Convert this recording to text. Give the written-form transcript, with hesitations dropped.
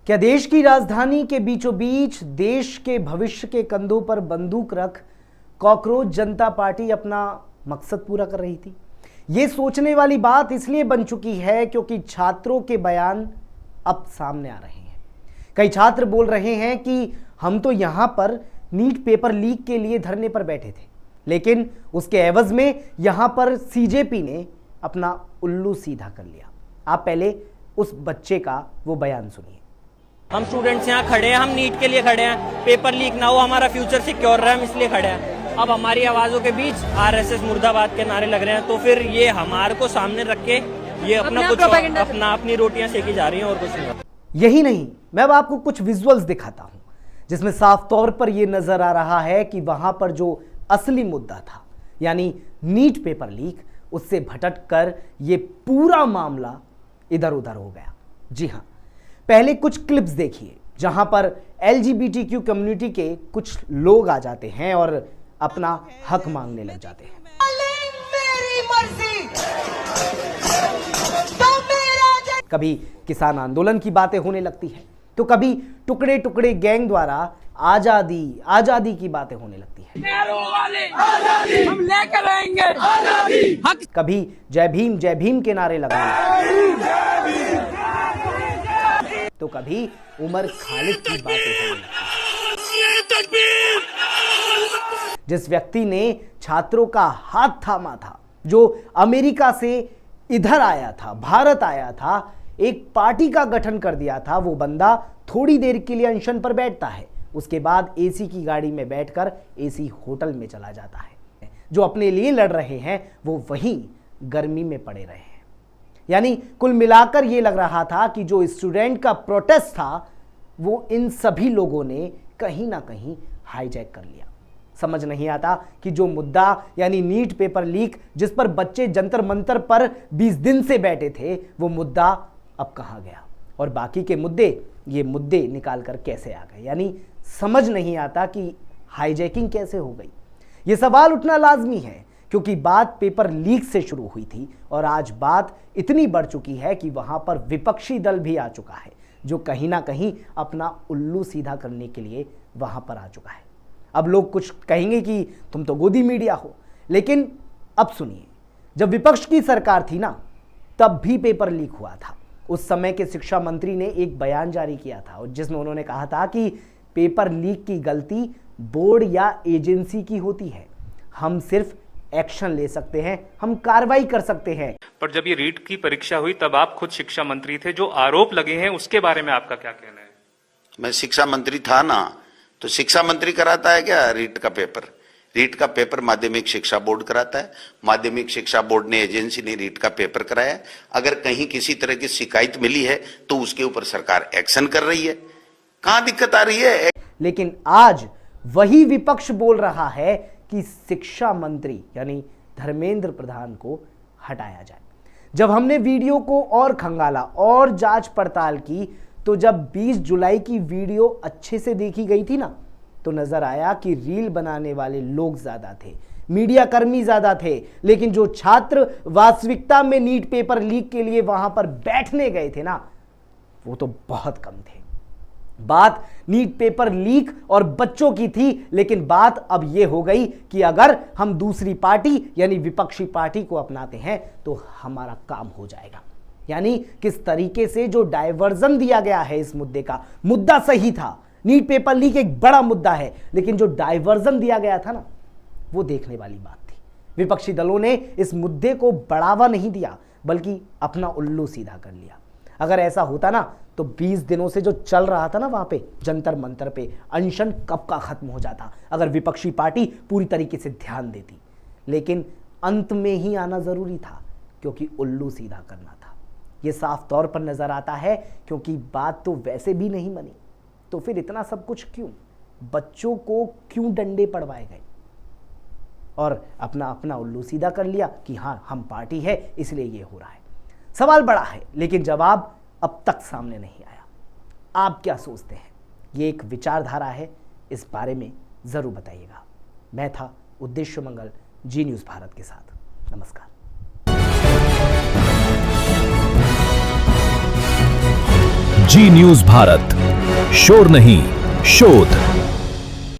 क्या देश की राजधानी के बीचों बीच देश के भविष्य के कंधों पर बंदूक रख कॉकरोच जनता पार्टी अपना मकसद पूरा कर रही थी? ये सोचने वाली बात इसलिए बन चुकी है क्योंकि छात्रों के बयान अब सामने आ रहे हैं। कई छात्र बोल रहे हैं कि हम तो यहां पर नीट पेपर लीक के लिए धरने पर बैठे थे, लेकिन उसके एवज में यहां पर सीजेपी ने अपना उल्लू सीधा कर लिया। आप पहले उस बच्चे का वो बयान सुनिए। हम स्टूडेंट्स यहाँ खड़े हैं, हम नीट के लिए खड़े हैं, पेपर लीक ना हो, हमारा फ्यूचर सिक्योर रहे, हम इसलिए खड़े हैं। अब हमारी आवाजों के बीच आरएसएस मुर्दाबाद के नारे लग रहे हैं, तो फिर ये हमारे को सामने रख के ये अपनी रोटियां सेकी जा रही हैं और कुछ नहीं। यही नहीं, मैं अब आपको कुछ विजुअल्स दिखाता हूं जिसमें साफ तौर पर यह नजर आ रहा है कि वहां पर जो असली मुद्दा था यानी नीट पेपर लीक, उससे भटक कर ये पूरा मामला इधर उधर हो गया। जी हां, पहले कुछ क्लिप्स देखिए जहां पर एलजीबीटीक्यू कम्युनिटी के कुछ लोग आ जाते हैं और अपना हक मांगने लग जाते हैं। कभी किसान आंदोलन की बातें होने लगती है, तो कभी टुकड़े टुकड़े गैंग द्वारा आजादी आजादी की बातें होने लगती है। हम लेकर आएंगे। कभी जय भीम के नारे लगाने, तो कभी उमर खालिद की बातें होने लगती है। जिस व्यक्ति ने छात्रों का हाथ थामा था, जो अमेरिका से इधर आया था, भारत आया था, एक पार्टी का गठन कर दिया था, वो बंदा थोड़ी देर के लिए अनशन पर बैठता है, उसके बाद एसी की गाड़ी में बैठकर एसी होटल में चला जाता है। जो अपने लिए लड़ रहे हैं वो वहीं गर्मी में पड़े रहे हैं। यानी कुल मिलाकर ये लग रहा था कि जो स्टूडेंट का प्रोटेस्ट था वो इन सभी लोगों ने कहीं ना कहीं हाईजैक कर लिया। समझ नहीं आता कि जो मुद्दा यानी नीट पेपर लीक, जिस पर बच्चे जंतर मंतर पर 20 दिन से बैठे थे, वो मुद्दा अब कहां गया और बाकी के मुद्दे, ये मुद्दे निकाल कर कैसे आ गए। यानी समझ नहीं आता कि हाईजैकिंग कैसे हो गई। ये सवाल उठना लाजमी है क्योंकि बात पेपर लीक से शुरू हुई थी और आज बात इतनी बढ़ चुकी है कि वहां पर विपक्षी दल भी आ चुका है, जो कहीं ना कहीं अपना उल्लू सीधा करने के लिए वहां पर आ चुका है। अब लोग कुछ कहेंगे कि तुम तो गोदी मीडिया हो, लेकिन अब सुनिए, जब विपक्ष की सरकार थी ना, तब भी पेपर लीक हुआ था। उस समय के शिक्षा मंत्री ने एक बयान जारी किया था और जिसमें उन्होंने कहा था कि पेपर लीक की गलती बोर्ड या एजेंसी की होती है, हम सिर्फ एक्शन ले सकते हैं, हम कार्रवाई कर सकते हैं। पर जब ये रीट की परीक्षा हुई तब आप खुद शिक्षा मंत्री थे, जो आरोप लगे हैं उसके बारे में आपका क्या कहना है? मैं शिक्षा मंत्री था ना, तो शिक्षा मंत्री कराता है क्या रीट का पेपर? रीट का पेपर माध्यमिक शिक्षा बोर्ड कराता है। माध्यमिक शिक्षा बोर्ड ने, एजेंसी ने रीट का पेपर कराया है। अगर कहीं किसी तरह की शिकायत मिली है तो उसके ऊपर सरकार एक्शन कर रही है। कहां दिक्कत आ रही है? लेकिन आज वही विपक्ष बोल रहा है कि शिक्षा मंत्री यानी धर्मेंद्र प्रधान को हटाया जाए। जब हमने वीडियो को और खंगाला और जांच पड़ताल की, तो जब 20 जुलाई की वीडियो अच्छे से देखी गई थी ना, तो नजर आया कि रील बनाने वाले लोग ज्यादा थे, मीडिया कर्मी ज्यादा थे, लेकिन जो छात्र वास्तविकता में नीट पेपर लीक के लिए वहां पर बैठने गए थे ना, वो तो बहुत कम थे। बात नीट पेपर लीक और बच्चों की थी, लेकिन बात अब यह हो गई कि अगर हम दूसरी पार्टी यानी विपक्षी पार्टी को अपनाते हैं तो हमारा काम हो जाएगा। यानी किस तरीके से जो डायवर्जन दिया गया है इस मुद्दे का, मुद्दा सही था, नीट पेपर लीक एक बड़ा मुद्दा है, लेकिन जो डायवर्जन दिया गया था ना, वो देखने वाली बात थी। विपक्षी दलों ने इस मुद्दे को बढ़ावा नहीं दिया, बल्कि अपना उल्लू सीधा कर लिया। अगर ऐसा होता ना, तो 20 दिनों से जो चल रहा था ना वहां पे जंतर मंतर पे अनशन, कब का खत्म हो जाता, अगर विपक्षी पार्टी पूरी तरीके से ध्यान देती। लेकिन अंत में ही आना जरूरी था क्योंकि उल्लू सीधा करना था। यह साफ तौर पर नजर आता है क्योंकि बात तो वैसे भी नहीं बनी, तो फिर इतना सब कुछ क्यों? बच्चों को क्यों डंडे पड़वाए गए और अपना उल्लू सीधा कर लिया कि हां हम पार्टी है इसलिए ये हो रहा है। सवाल बड़ा है लेकिन जवाब अब तक सामने नहीं आया। आप क्या सोचते हैं? ये एक विचारधारा है, इस बारे में जरूर बताइएगा। मैं था उद्देश्य मंगल, जी न्यूज़ भारत के साथ। नमस्कार। जी न्यूज़ भारत, शोर नहीं, शोध।